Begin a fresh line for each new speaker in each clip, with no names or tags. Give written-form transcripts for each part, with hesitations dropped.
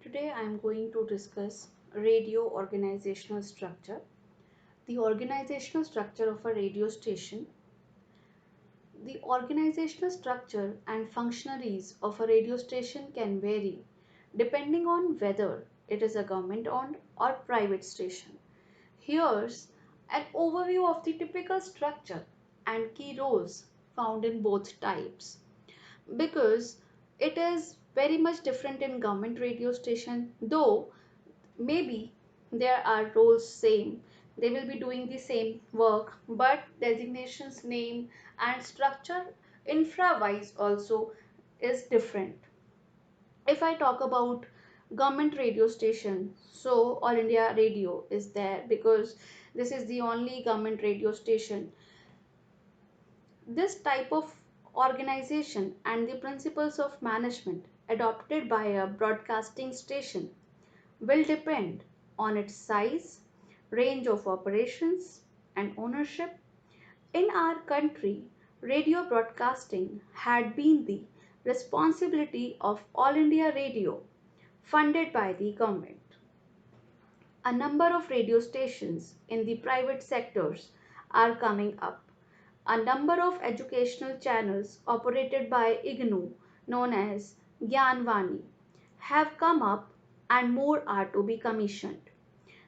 Today I am going to discuss radio organizational structure. The organizational structure of a radio station. The organizational structure and functionaries of a radio station can vary depending on whether it is a government owned or private station. Here's an overview of the typical structure and key roles found in both types, because it is very much different in government radio station, though maybe there are roles same, they will be doing the same work, but designations, name and structure infra wise also is different. If I talk about government radio station, so All India Radio is there because this is the only government radio station. This type of organization and the principles of management adopted by a broadcasting station will depend on its size, range of operations, and ownership. In our country, radio broadcasting had been the responsibility of All India Radio, funded by the government. A number of radio stations in the private sectors are coming up. A number of educational channels operated by IGNU, known as Gyanvani, have come up and more are to be commissioned.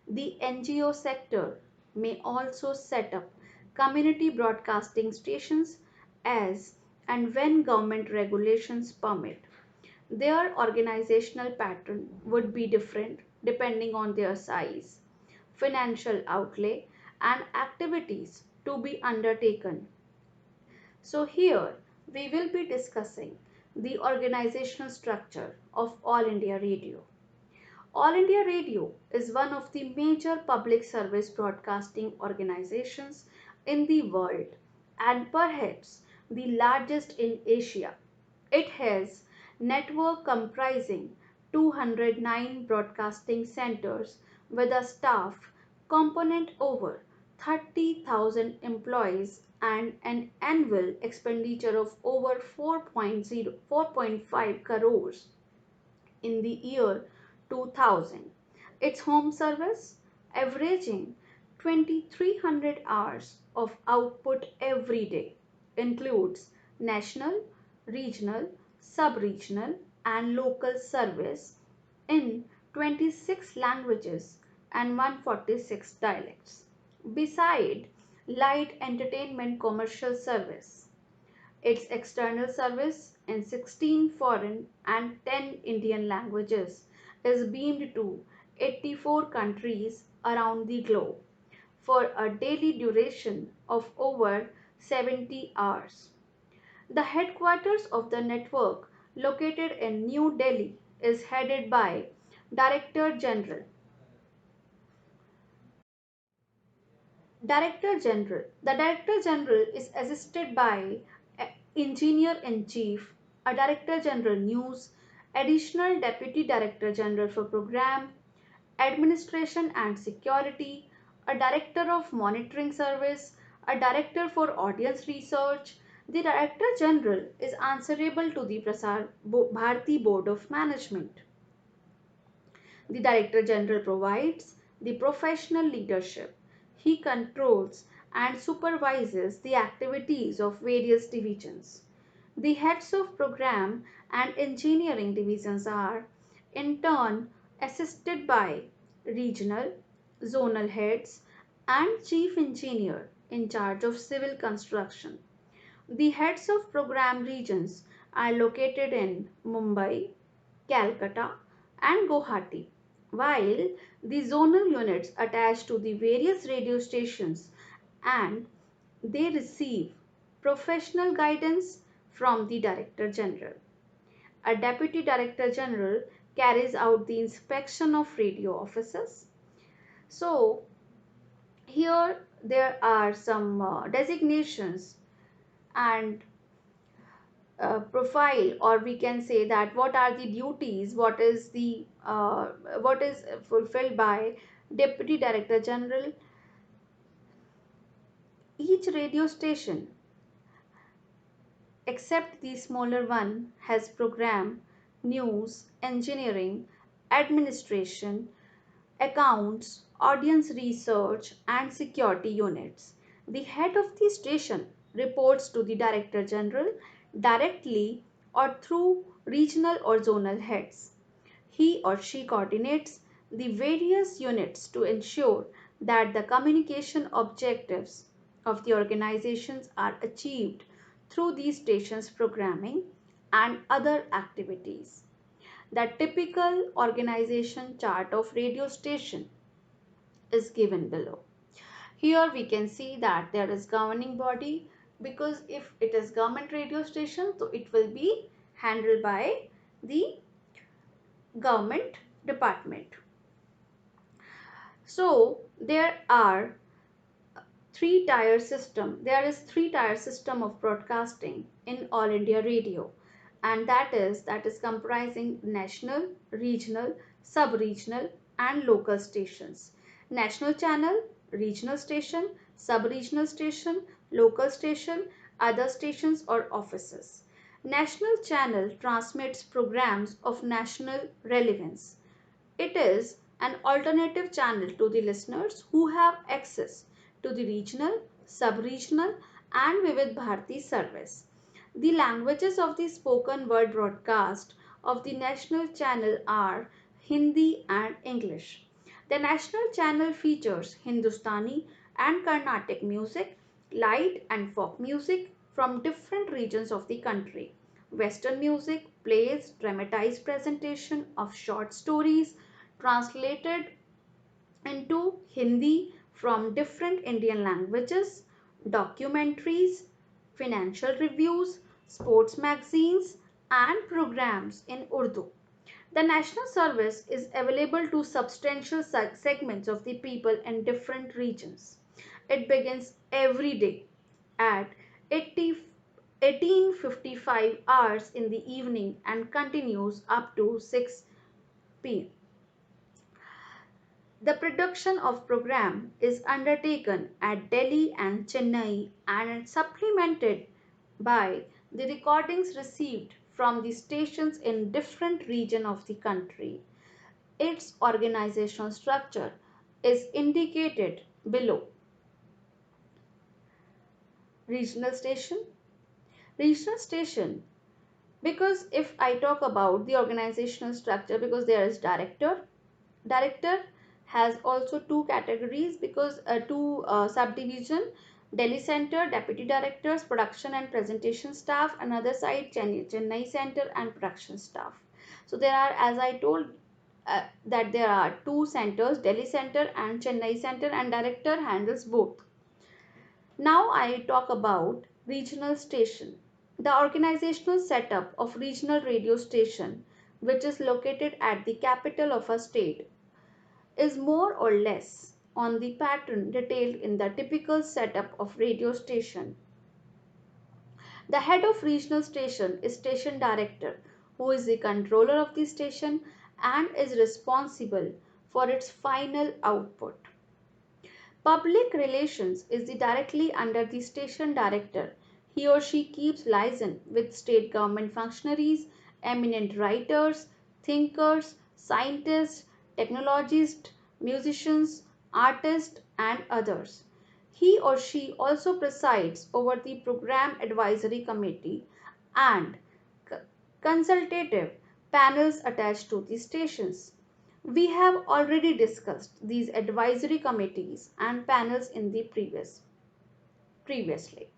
The NGO sector may also set up community broadcasting stations as and when government regulations permit. Their organizational pattern would be different depending on their size, financial outlay, and activities to be undertaken. So, here we will be discussing the organizational structure of All India Radio. All India Radio is one of the major public service broadcasting organizations in the world and perhaps the largest in Asia. It has network comprising 209 broadcasting centers with a staff component over 30,000 employees and an annual expenditure of over 4.5 crores in the year 2000. Its home service, averaging 2,300 hours of output every day, includes national, regional, sub-regional and local service in 26 languages and 146 dialects. Beside light entertainment commercial service, its external service in 16 foreign and 10 Indian languages is beamed to 84 countries around the globe for a daily duration of over 70 hours. The headquarters of the network, located in New Delhi, is headed by Director General. Director General. The Director General is assisted by Engineer in Chief, a Director General News, Additional Deputy Director General for Program, Administration and Security, a Director of Monitoring Service, a Director for Audience Research. The Director General is answerable to the Prasar Bharati Board of Management. The Director General provides the professional leadership. He controls and supervises the activities of various divisions. The heads of program and engineering divisions are, in turn, assisted by regional, zonal heads, and chief engineer in charge of civil construction. The heads of program regions are located in Mumbai, Calcutta, and Guwahati, while the zonal units attached to the various radio stations and they receive professional guidance from the Director General. A Deputy Director General carries out the inspection of radio offices. So, here there are some designations and profile, or we can say that what are the duties, what is fulfilled by Deputy Director General. Each radio station except the smaller one has program, news, engineering administration, accounts, audience research, and security units. The head of the station reports to the Director General directly or through regional or zonal heads. He or she coordinates the various units to ensure that the communication objectives of the organizations are achieved through the station's programming and other activities. The typical organization chart of radio station is given below. Here we can see that there is governing body, because if it is government radio station, so it will be handled by the government department. So there are three tier system of broadcasting in All India Radio, and that is comprising national, regional, sub-regional and local stations. National channel, regional station, sub-regional station, local station, other stations or offices. National channel transmits programs of national relevance. It is an alternative channel to the listeners who have access to the regional, sub-regional and Vivid Bharati service. The languages of the spoken word broadcast of the national channel are Hindi and English. The national channel features Hindustani and Carnatic music, light and folk music from different regions of the country, Western music, plays, dramatized presentation of short stories translated into Hindi from different Indian languages, documentaries, financial reviews, sports magazines, and programs in Urdu. The national service is available to substantial segments of the people in different regions. It begins every day at 80 18:55 hours in the evening and continues up to 6 p.m. The production of program is undertaken at Delhi and Chennai and supplemented by the recordings received from the stations in different regions of the country. Its organizational structure is indicated below. Regional station. Regional station, because if I talk about the organizational structure, because there is director has also two categories, because two subdivision: Delhi center, deputy directors, production and presentation staff; another side Chennai center and production staff. So there are, as I told, that there are two centers, Delhi center and Chennai center, and director handles both. Now I talk about regional station. The organizational setup of regional radio station, which is located at the capital of a state, is more or less on the pattern detailed in the typical setup of radio station. The head of regional station is station director, who is the controller of the station and is responsible for its final output. Public relations is directly under the station director. He or she keeps liaison with state government functionaries, eminent writers, thinkers, scientists, technologists, musicians, artists, and others. He or she also presides over the program advisory committee and consultative panels attached to the stations. We have already discussed these advisory committees and panels in the previously.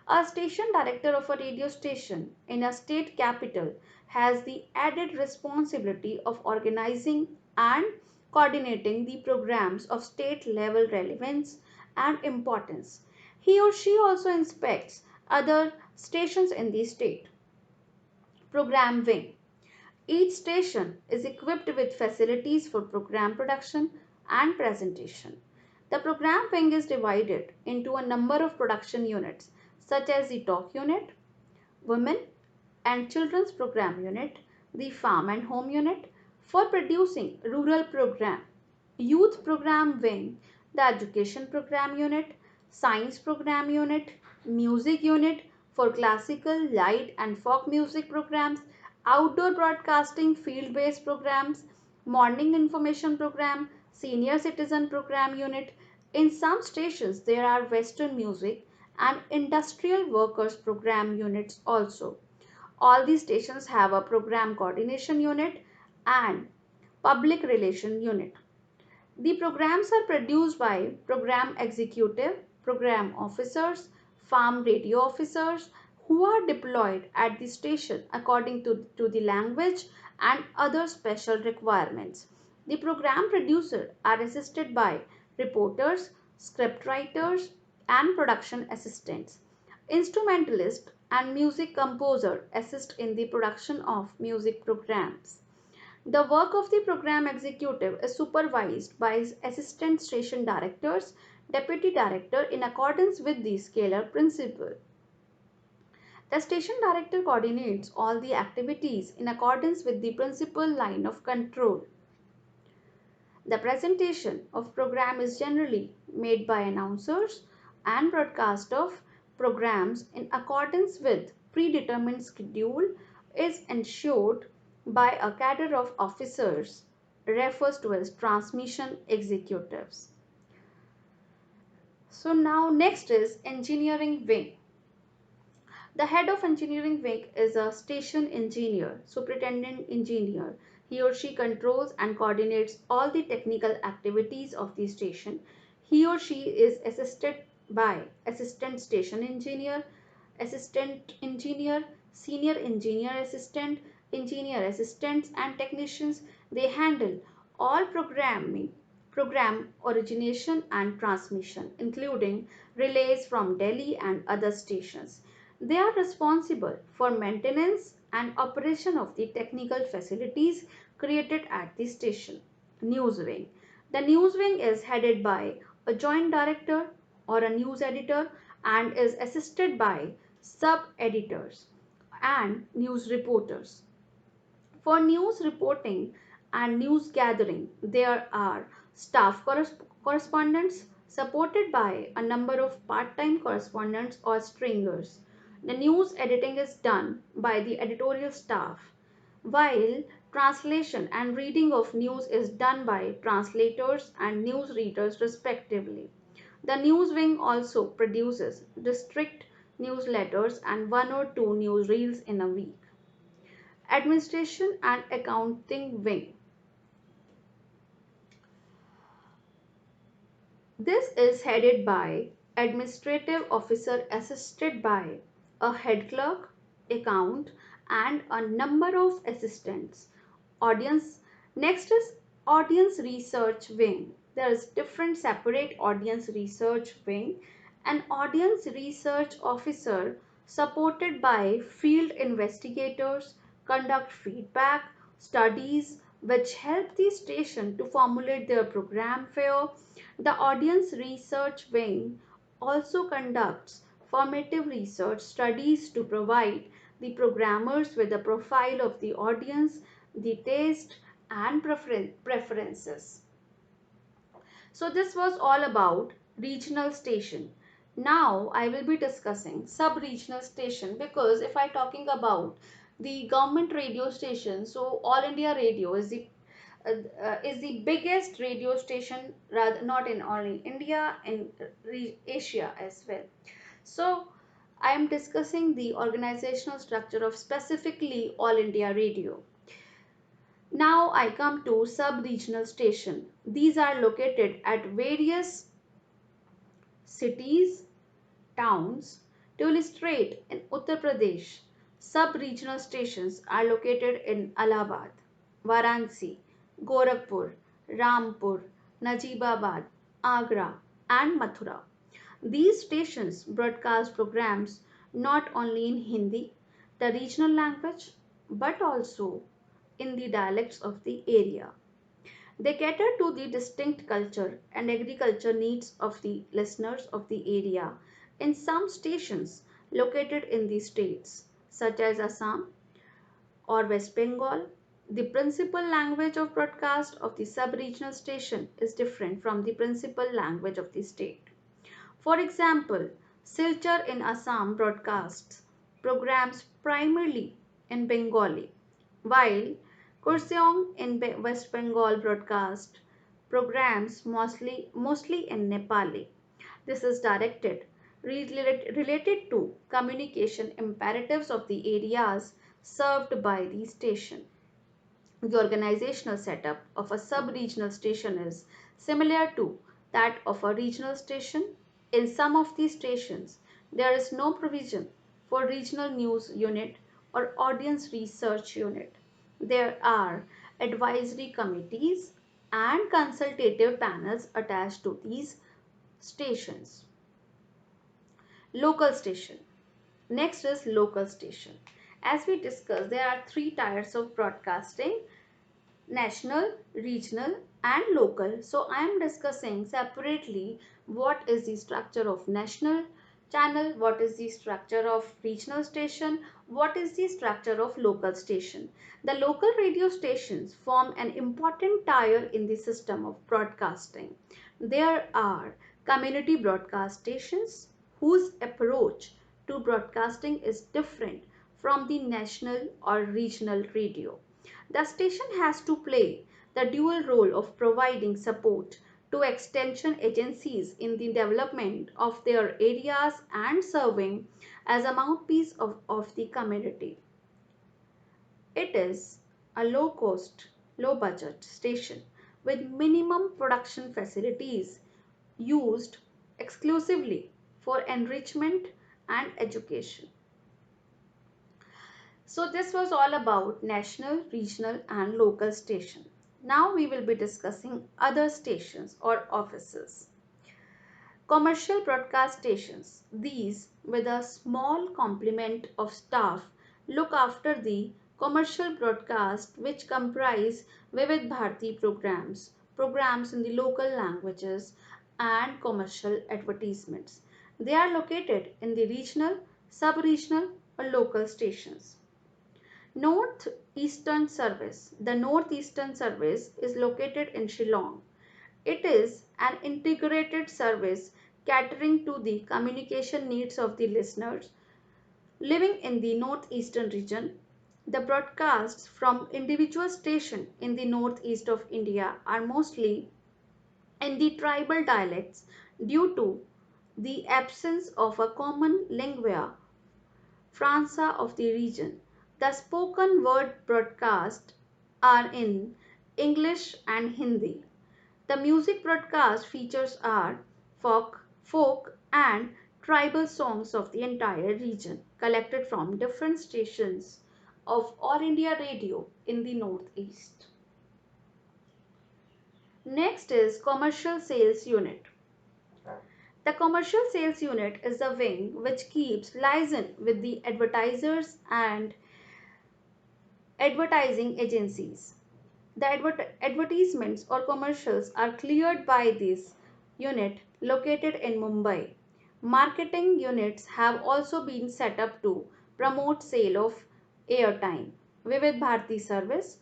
A station director of a radio station in a state capital has the added responsibility of organizing and coordinating the programs of state level relevance and importance. He or she also inspects other stations in the state. Program wing. Each station is equipped with facilities for program production and presentation. The program wing is divided into a number of production units, such as the talk unit, women and children's program unit, the farm and home unit for producing rural program, youth program wing, the education program unit, science program unit, music unit for classical, light and folk music programs, outdoor broadcasting field-based programs, morning information program, senior citizen program unit. In some stations, there are Western music and industrial workers program units also. All these stations have a program coordination unit and public relation unit. The programs are produced by program executive, program officers, farm radio officers who are deployed at the station according to the language and other special requirements. The program producers are assisted by reporters, script writers, and production assistants. Instrumentalists and music composer assist in the production of music programs. The work of the program executive is supervised by his assistant station directors, deputy director in accordance with the scalar principle. The station director coordinates all the activities in accordance with the principal line of control. The presentation of program is generally made by announcers and broadcast of programs in accordance with predetermined schedule is ensured by a cadre of officers refers to as transmission executives. So now next is engineering wing. The head of engineering wing is a station engineer, superintendent engineer. He or she controls and coordinates all the technical activities of the station. He or she is assisted by assistant station engineer, assistant engineer, senior engineer assistants and technicians. They handle all program origination and transmission, including relays from Delhi and other stations. They are responsible for maintenance and operation of the technical facilities created at the station. News wing. The news wing is headed by a joint director or a news editor and is assisted by sub-editors and news reporters. For news reporting and news gathering, there are staff correspondents supported by a number of part-time correspondents or stringers. The news editing is done by the editorial staff, while translation and reading of news is done by translators and news readers respectively. The news wing also produces district newsletters and one or two newsreels in a week. Administration and accounting wing. This is headed by administrative officer assisted by a head clerk, account and a number of assistants. Audience. Next is audience research wing. There is different separate audience research wing. An audience research officer supported by field investigators conduct feedback studies which help the station to formulate their program fare. The audience research wing also conducts formative research studies to provide the programmers with a profile of the audience, the taste and preferences. So this was all about regional station. Now I will be discussing sub-regional station, because if I talking about the government radio station, so All India Radio is the biggest radio station, rather not in only India, in Asia as well. So I am discussing the organizational structure of specifically All India Radio. Now I come to sub-regional station. These are located at various cities, towns. To illustrate, in Uttar Pradesh, sub-regional stations are located in Allahabad, Varanasi, Gorakhpur, Rampur, Najibabad, Agra and Mathura. These stations broadcast programs not only in Hindi, the regional language, but also in the dialects of the area. They cater to the distinct culture and agriculture needs of the listeners of the area. In some stations located in the states, such as Assam or West Bengal, the principal language of broadcast of the sub-regional station is different from the principal language of the state. For example, Silchar in Assam broadcasts programs primarily in Bengali, while Kurseong in West Bengal broadcast programs mostly in Nepali. This is related to communication imperatives of the areas served by the station. The organizational setup of a sub-regional station is similar to that of a regional station. In some of these stations, there is no provision for regional news unit or audience research unit. There are advisory committees and consultative panels attached to these stations. Local station. Next is local station. As we discussed, there are three types of broadcasting: national, regional and local. So I am discussing separately what is the structure of national channel, what is the structure of regional station, what is the structure of local station. The local radio stations form an important tier in the system of broadcasting. There are community broadcast stations whose approach to broadcasting is different from the national or regional radio. The station has to play the dual role of providing support to extension agencies in the development of their areas and serving as a mouthpiece of the community. It is a low cost, low budget station with minimum production facilities used exclusively for enrichment and education. So this was all about national, regional and local station. Now we will be discussing other stations or offices. Commercial broadcast stations. These, with a small complement of staff, look after the commercial broadcast which comprise Vivid Bharati programs, programs in the local languages and commercial advertisements. They are located in the regional, sub-regional or local stations. Northeastern Service. The Northeastern Service is located in Shillong. It is an integrated service catering to the communication needs of the listeners living in the northeastern region. The broadcasts from individual stations in the northeast of India are mostly in the tribal dialects due to the absence of a common lingua franca of the region. The spoken word broadcasts are in English and Hindi. The music broadcast features are folk and tribal songs of the entire region collected from different stations of All India Radio in the Northeast. Next is Commercial Sales Unit. The Commercial Sales Unit is the wing which keeps liaison with the advertisers and advertising agencies. The advertisements or commercials are cleared by this unit located in Mumbai. Marketing units have also been set up to promote sale of airtime. Vivid Bharati service.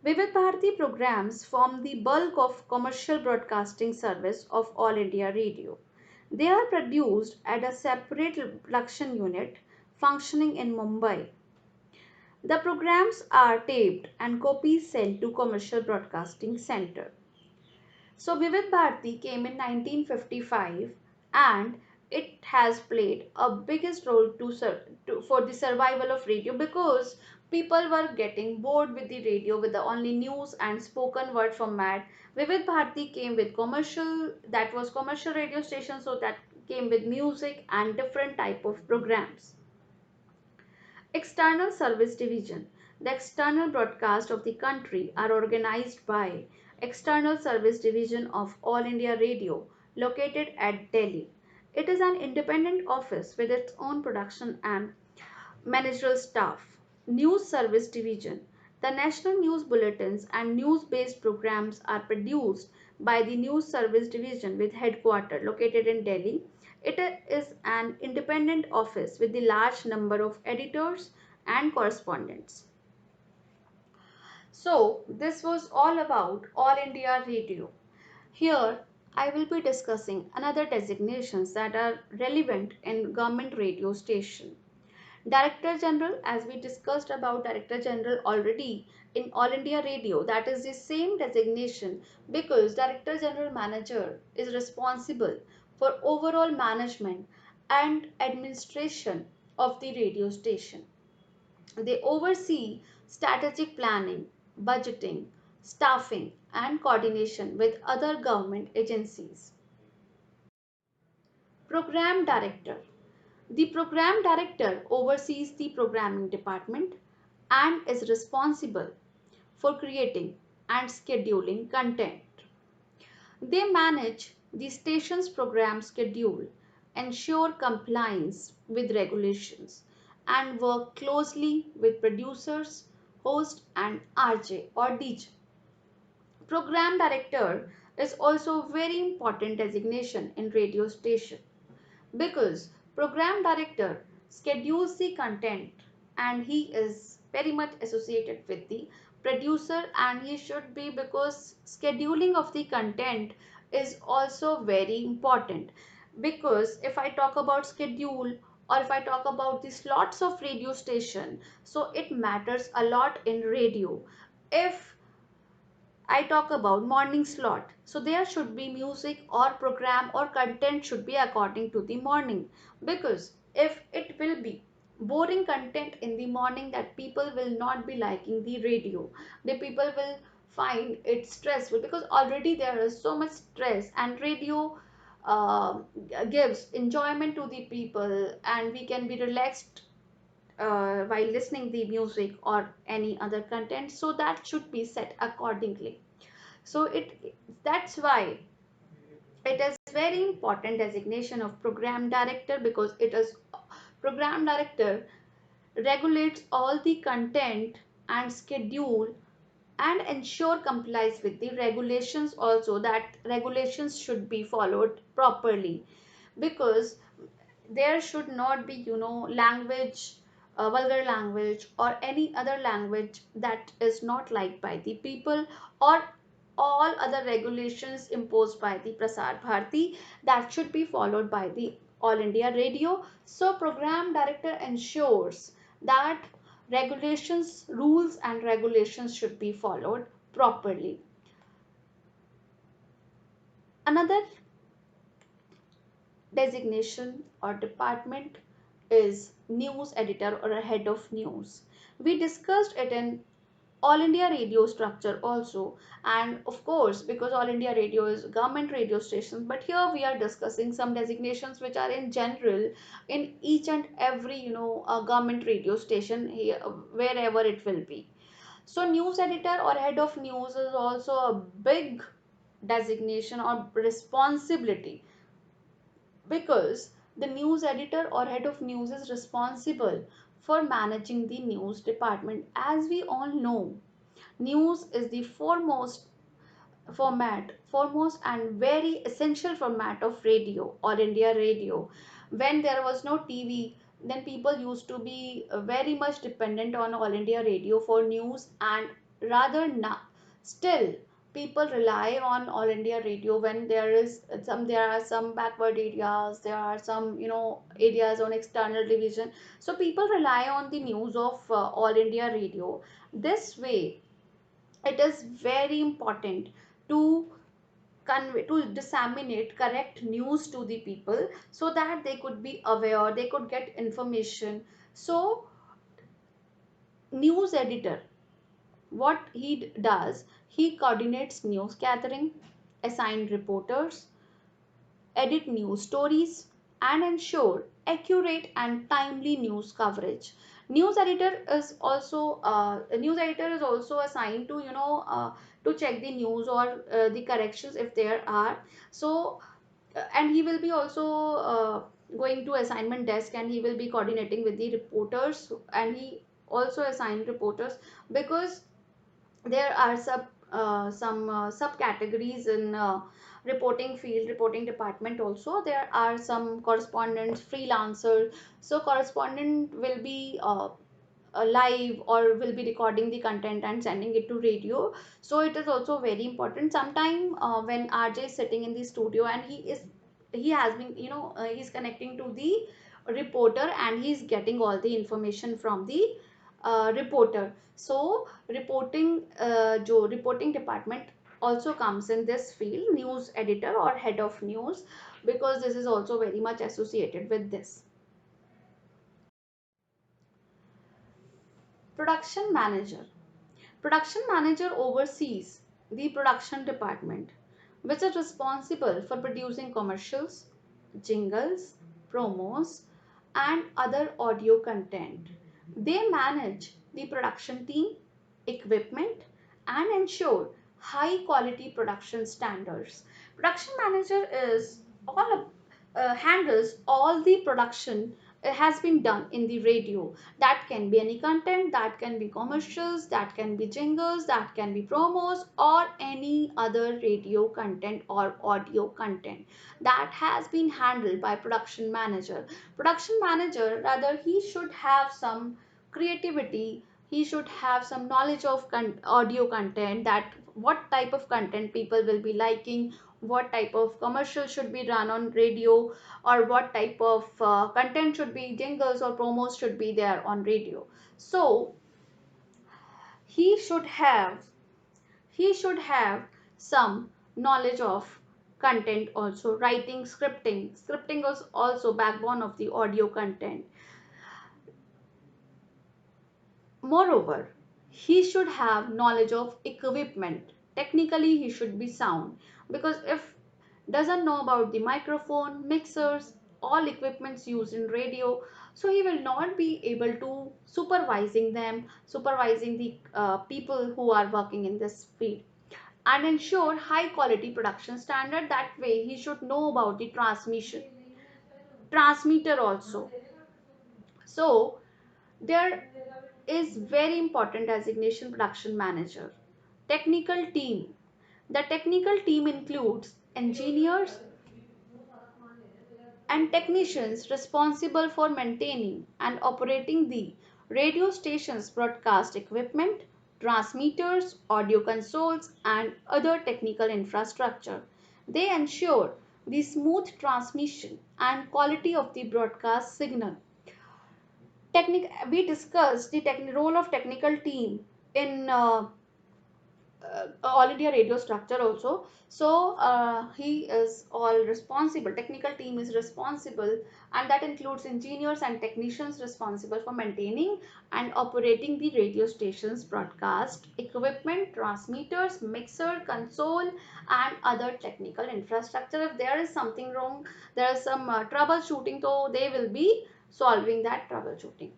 Vivid Bharati programs form the bulk of commercial broadcasting service of All India Radio. They are produced at a separate production unit functioning in Mumbai. The programs are taped and copies sent to Commercial Broadcasting Center. So Vivid Bharati came in 1955 and it has played a biggest role for the survival of radio because people were getting bored with the radio with the only news and spoken word format. Vivid Bharati came with commercial radio station, so that came with music and different type of programs. External Service Division. The external broadcast of the country are organized by External Service Division of All India Radio located at Delhi. It is an independent office with its own production and managerial staff. News Service Division. The national news bulletins and news-based programs are produced by the News Service Division with headquarters located in Delhi. It is an independent office with a large number of editors and correspondents. So, this was all about All India Radio. Here, I will be discussing another designations that are relevant in government radio station. Director General, as we discussed about Director General already in All India Radio, that is the same designation because Director General Manager is responsible for overall management and administration of the radio station. They oversee strategic planning, budgeting, staffing, and coordination with other government agencies. Program Director. The program director oversees the programming department and is responsible for creating and scheduling content. They manage the station's program schedule, ensure compliance with regulations, and work closely with producers, host, and RJ or DJ. Program director is also a very important designation in radio station because program director schedules the content and he is very much associated with the producer, and he should be because scheduling of the content is also very important. Because if I talk about schedule or if I talk about the slots of radio station, so it matters a lot in radio. If I talk about morning slot. So there should be music or program or content should be according to the morning. Because if it will be boring content in the morning, that people will not be liking the radio. The people will find it stressful because already there is so much stress, and radio uh, gives enjoyment to the people and we can be relaxed while listening the music or any other content, so that should be set accordingly. So that's why it is very important designation of program director, because it is program director regulates all the content and schedule and ensure complies with the regulations also, that regulations should be followed properly. Because there should not be language, vulgar language or any other language that is not liked by the people, or all other regulations imposed by the Prasar Bharati that should be followed by the All India Radio. So program director ensures that regulations, rules and regulations should be followed properly. Another designation or department is news editor or a head of news. We discussed it in All India Radio structure also, and of course because All India Radio is government radio station, but here we are discussing some designations which are in general in each and every government radio station here, wherever it will be. So news editor or head of news is also a big designation or responsibility, because the news editor or head of news is responsible for managing the news department. As we all know, news is the foremost and very essential format of radio, All India Radio. When there was no TV, then people used to be very much dependent on All India Radio for news, and rather now still people rely on All India Radio when there are some backward areas, there are some areas on external division, so people rely on the news of All India Radio. This way it is very important to convey, to disseminate correct news to the people so that they could be aware, they could get information. So news editor, what he does, he coordinates news gathering, assign reporters, edit news stories, and ensure accurate and timely news coverage. News editor is also assigned to to check the news or the corrections if there are. So and he will be also going to assignment desk and he will be coordinating with the reporters, and he also assign reporters because there are some subcategories in reporting field, reporting department also. There are some correspondents, freelancers. So correspondent will be live or will be recording the content and sending it to radio. So it is also very important. Sometime when RJ is sitting in the studio and he has been he's connecting to the reporter and he's getting all the information from the reporter. So reporting department also comes in this field, news editor or head of news, because this is also very much associated with this. Production manager. Production manager oversees the production department, which is responsible for producing commercials, jingles, promos, and other audio content. They manage the production team, equipment, and ensure high quality production standards. Production manager is all handles all the production has been done in the radio. That can be any content, that can be commercials, that can be jingles, that can be promos, or any other radio content or audio content that has been handled by production manager. Production manager, rather, he should have some creativity, he should have some knowledge of audio content, that what type of content people will be liking, what type of commercial should be run on radio, or what type of content should be jingles or promos should be there on radio. So he should have he should have some knowledge of content also. Writing, scripting is also backbone of the audio content. Moreover, he should have knowledge of equipment. Technically, he should be sound, because if doesn't know about the microphone, mixers, all equipments used in radio, so he will not be able to supervising the people who are working in this field, and ensure high quality production standard. That way, he should know about the transmitter also. So there is very important designation, production manager. Technical team. The technical team includes engineers and technicians responsible for maintaining and operating the radio station's broadcast equipment, transmitters, audio consoles, and other technical infrastructure. They ensure the smooth transmission and quality of the broadcast signal. We discussed the role of technical team in all India radio structure also. So he is all responsible. Technical team is responsible, and that includes engineers and technicians responsible for maintaining and operating the radio station's broadcast equipment, transmitters, mixer, console, and other technical infrastructure. If there is something wrong, there is some troubleshooting, so they will be solving that troubleshooting.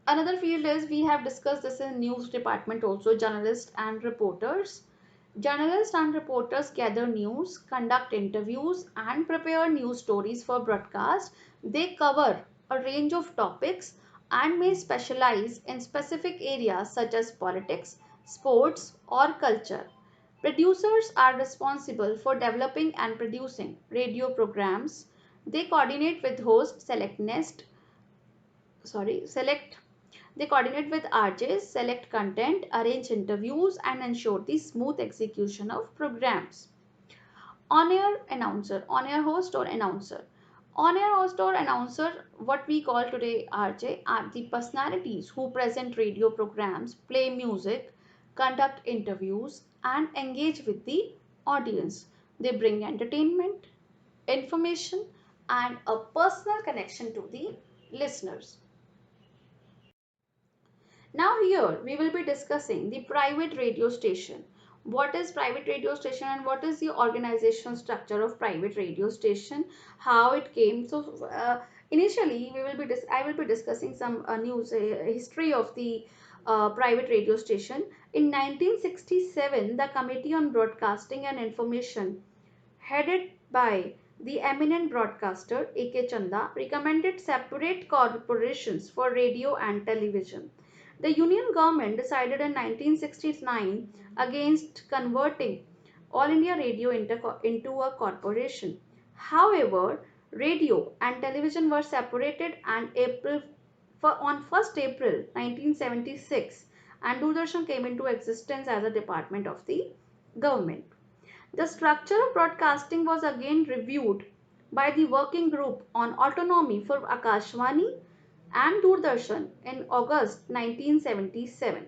Another field is, we have discussed this in news department also, journalists and reporters. Journalists and reporters gather news, conduct interviews, and prepare news stories for broadcast. They cover a range of topics and may specialize in specific areas such as politics, sports, or culture. Producers are responsible for developing and producing radio programs. They coordinate with host, select they coordinate with RJs, select content, arrange interviews, and ensure the smooth execution of programs. On-air announcer, on-air host or announcer. On-air host or announcer, what we call today RJ, are the personalities who present radio programs, play music, conduct interviews, and engage with the audience. They bring entertainment, information, and a personal connection to the listeners. Now here we will be discussing the private radio station. What is private radio station and what is the organizational structure of private radio station? How it came? So initially I will be discussing some news history of the private radio station. In 1967, the Committee on Broadcasting and Information, headed by the eminent broadcaster A.K. Chanda, recommended separate corporations for radio and television. The Union government decided in 1969 against converting All India Radio into a corporation. However, radio and television were separated, and on 1st April 1976, and Doordarshan came into existence as a department of the government. The structure of broadcasting was again reviewed by the Working Group on Autonomy for Akashvani and Doordarshan in August 1977.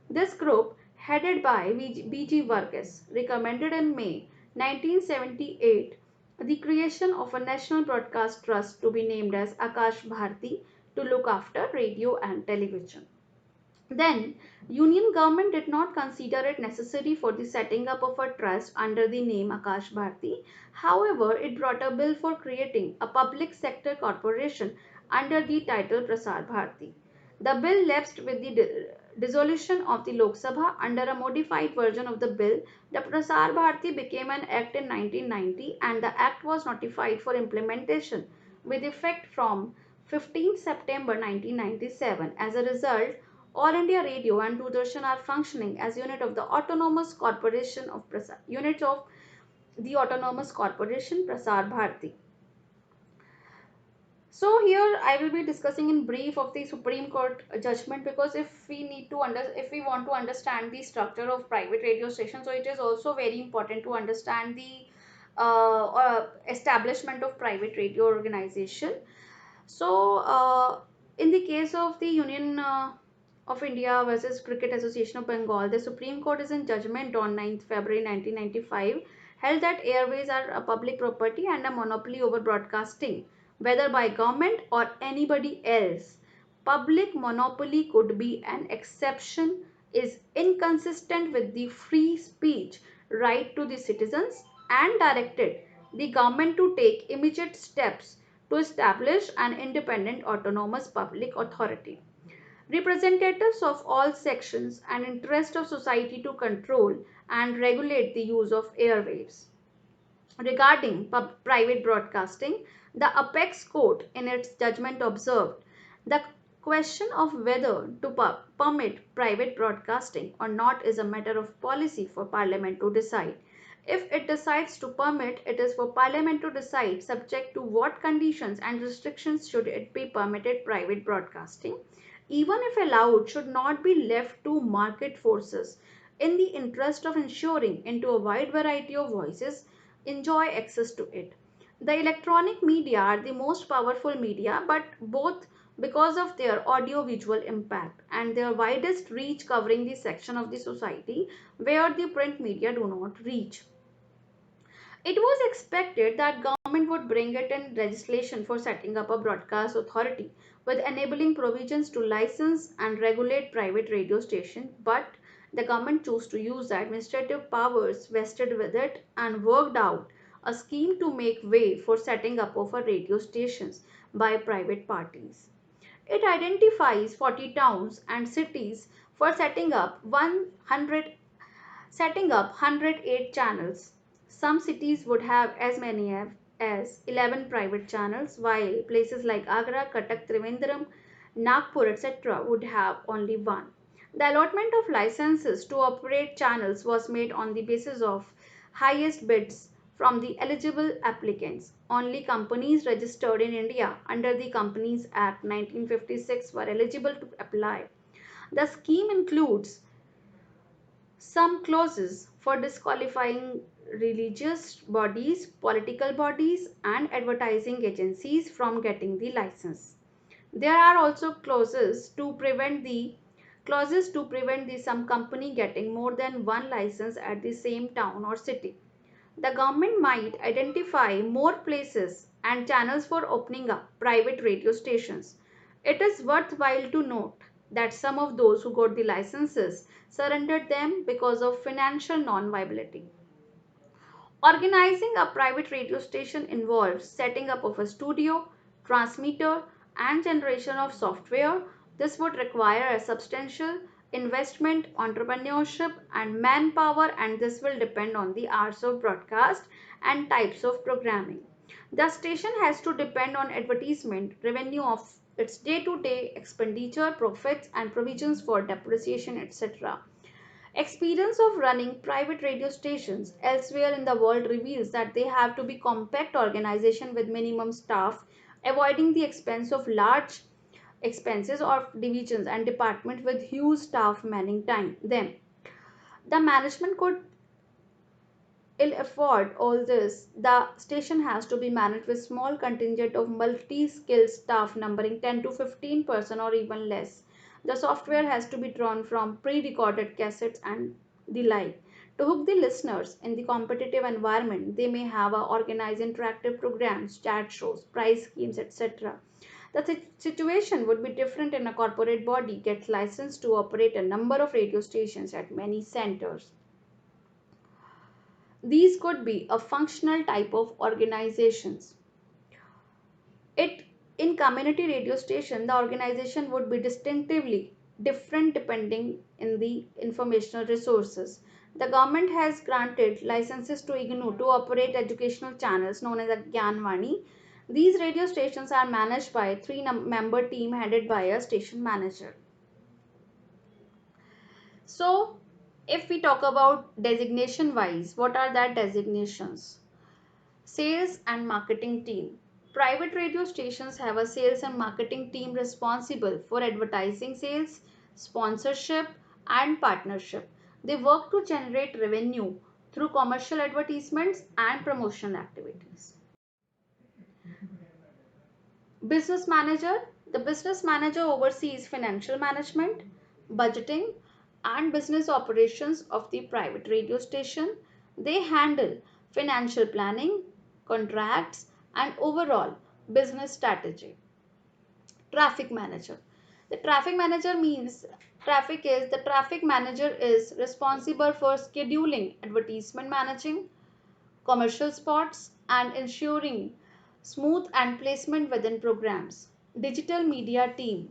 This group, headed by B.G. Varghese, recommended in May 1978 the creation of a national broadcast trust to be named as Akash Bharati to look after radio and television. Then, Union government did not consider it necessary for the setting up of a trust under the name Akash Bharati. However, it brought a bill for creating a public sector corporation under the title Prasar Bharati. The bill lapsed with the dissolution of the Lok Sabha. Under a modified version of the bill, the Prasar Bharati became an act in 1990 and the act was notified for implementation with effect from 15 September 1997. As a result, All India Radio and Doordarshan are functioning as unit of the Autonomous Corporation of Prasar Bharati. So here I will be discussing in brief of the Supreme Court judgment, because if we want to understand the structure of private radio station, so it is also very important to understand the establishment of private radio organization. So in the case of the Union of India versus Cricket Association of Bengal, the Supreme Court is in judgment on 9th February 1995 held that airways are a public property and a monopoly over broadcasting, whether by government or anybody else. Public monopoly could be an exception, is inconsistent with the free speech right to the citizens, and directed the government to take immediate steps to establish an independent autonomous public authority. Representatives of all sections and interests of society to control and regulate the use of airwaves. Regarding private broadcasting, the Apex Court in its judgment observed the question of whether to permit private broadcasting or not is a matter of policy for Parliament to decide. If it decides to permit, it is for Parliament to decide subject to what conditions and restrictions should it be permitted private broadcasting. Even if allowed, should not be left to market forces in the interest of ensuring into a wide variety of voices enjoy access to it. The electronic media are the most powerful media, but both because of their audio-visual impact and their widest reach covering the section of the society where the print media do not reach. It was expected that government would bring it in legislation for setting up a broadcast authority with enabling provisions to license and regulate private radio stations, but the government chose to use the administrative powers vested with it and worked out a scheme to make way for setting up of a radio stations by private parties. It identifies 40 towns and cities for setting up 108 channels. Some cities would have as many as 11 private channels, while places like Agra, Cuttack, Trivandrum, Nagpur, etc. would have only one. The allotment of licenses to operate channels was made on the basis of highest bids from the eligible applicants. Only companies registered in India under the Companies Act 1956 were eligible to apply. The scheme includes some clauses for disqualifying religious bodies, political bodies, and advertising agencies from getting the license. There are also clauses to prevent the some company getting more than one license at the same town or city. The government might identify more places and channels for opening up private radio stations. It is worthwhile to note that some of those who got the licenses surrendered them because of financial non-viability. Organizing a private radio station involves setting up of a studio, transmitter, and generation of software. This would require a substantial investment, entrepreneurship, and manpower, and this will depend on the hours of broadcast and types of programming. The station has to depend on advertisement revenue of its day-to-day expenditure, profits, and provisions for depreciation, etc. Experience of running private radio stations elsewhere in the world reveals that they have to be compact organization with minimum staff, avoiding the expense of large expenses or divisions and departments with huge staff manning time them. The management could ill afford all this, the station has to be managed with small contingent of multi-skilled staff numbering 10 to 15% or even less. The software has to be drawn from pre-recorded cassettes and the like. To hook the listeners in the competitive environment, they may have organized interactive programs, chat shows, prize schemes, etc. The situation would be different in a corporate body gets licensed to operate a number of radio stations at many centers. These could be a functional type of organizations. It in community radio station, the organization would be distinctively different depending in the informational resources. The government has granted licenses to IGNU to operate educational channels known as a Gyanvani. These radio stations are managed by a three-member team headed by a station manager. So, if we talk about designation wise, what are that designations? Sales and marketing team. Private radio stations have a sales and marketing team responsible for advertising sales, sponsorship, and partnership. They work to generate revenue through commercial advertisements and promotional activities. Business manager. The business manager oversees financial management, budgeting, and business operations of the private radio station. They handle financial planning, contracts, and overall business strategy. Traffic manager. The traffic manager means the traffic manager is responsible for scheduling, advertisement managing, commercial spots, and ensuring smooth and placement within programs. Digital media team.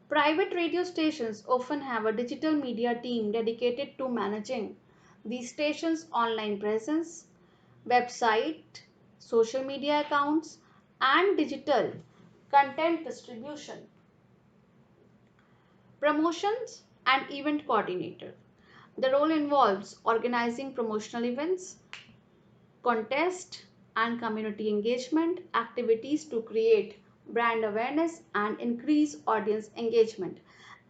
Private radio stations often have a digital media team dedicated to managing the station's online presence, website, social media accounts, and digital content distribution. Promotions and event coordinator. The role involves organizing promotional events, contest and community engagement activities to create brand awareness and increase audience engagement.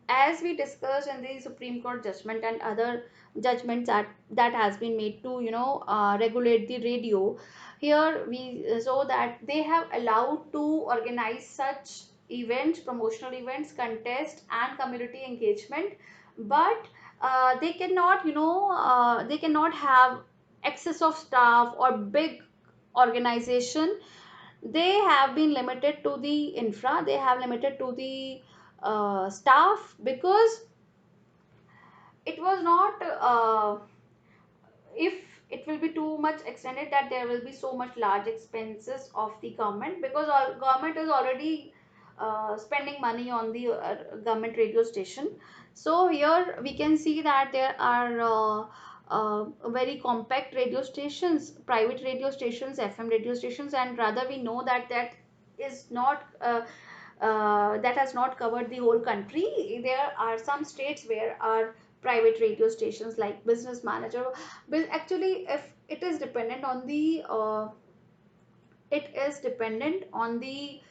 As we discussed in the Supreme Court judgment and other judgments that has been made to regulate the radio, here we saw that they have allowed to organize such events, promotional events, contest and community engagement, but they cannot they cannot have excess of staff or big organization. They have been limited to the infra, they have limited to the staff, because it was not if it will be too much extended, that there will be so much large expenses of the government, because all government is already spending money on the government radio station. So here we can see that there are very compact radio stations, private radio stations, FM radio stations, and rather we know that that is not that has not covered the whole country. There are some states where are private radio stations like business manager. But actually, if it is dependent on the it is dependent on the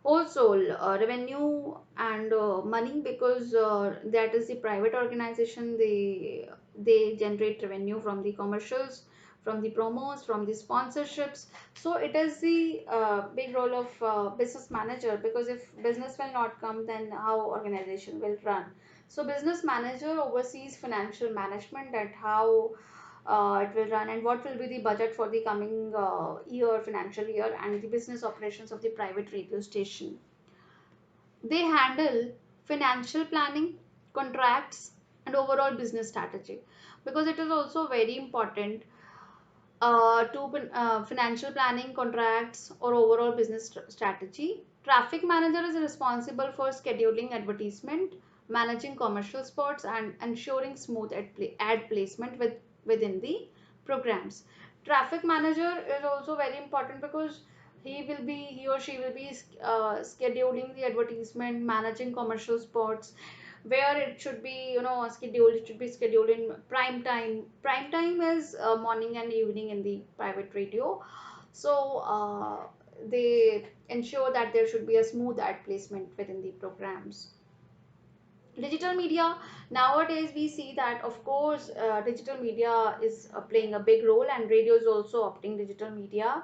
wholesale revenue and money, because that is the private organization. They generate revenue from the commercials, from the promos, from the sponsorships. So it is the big role of business manager, because if business will not come, then how organization will run. So business manager oversees financial management, and how it will run, and what will be the budget for the coming year, financial year, and the business operations of the private radio station. They handle financial planning, contracts, and overall business strategy, because it is also very important to financial planning, contracts, or overall business strategy. Traffic manager is responsible for scheduling advertisement, managing commercial spots, and ensuring smooth ad placement within the programs. Traffic manager is also very important, because he or she will be scheduling the advertisement, managing commercial spots, where it should be scheduled. It should be scheduled in prime time. Prime time is morning and evening in the private radio. So they ensure that there should be a smooth ad placement within the programs. Digital media, nowadays we see that of course digital media is playing a big role, and radio is also opting digital media.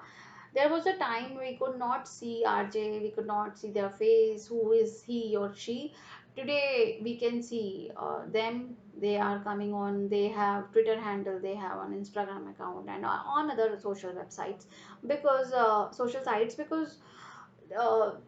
There was a time we could not see RJ, we could not see their face, who is he or she. Today we can see them, they are coming on, they have Twitter handle, they have an Instagram account, and on other social websites, because social sites, because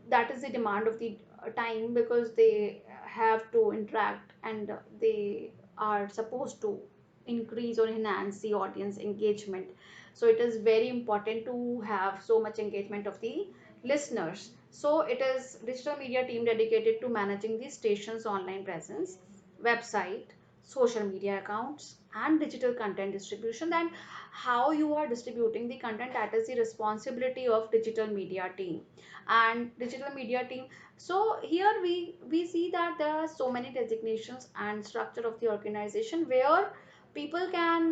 that is the demand of the time, because they have to interact, and they are supposed to increase or enhance the audience engagement. So it is very important to have so much engagement of the listeners. So it is digital media team dedicated to managing the station's online presence, website, social media accounts, and digital content distribution. And how you are distributing the content, that is the responsibility of digital media team and digital media team. So here we see that there are so many designations and structure of the organization where people can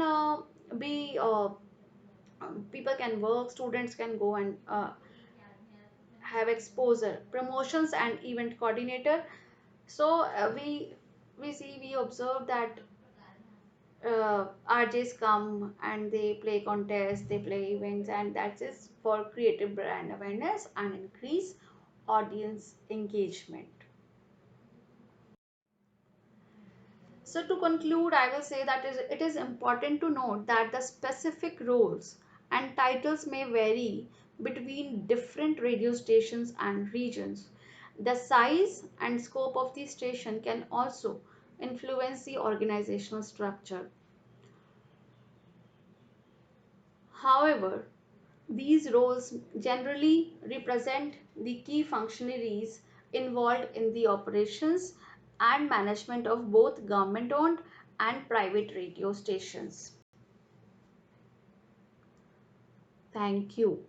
be people can work, students can go and have exposure, promotions and event coordinator. So we observe that RJs come and they play contests, they play events, and that is for creative brand awareness and increase audience engagement. So to conclude, I will say that it is important to note that the specific roles and titles may vary between different radio stations and regions. The size and scope of the station can also influence the organizational structure. However, these roles generally represent the key functionaries involved in the operations and management of both government-owned and private radio stations. Thank you.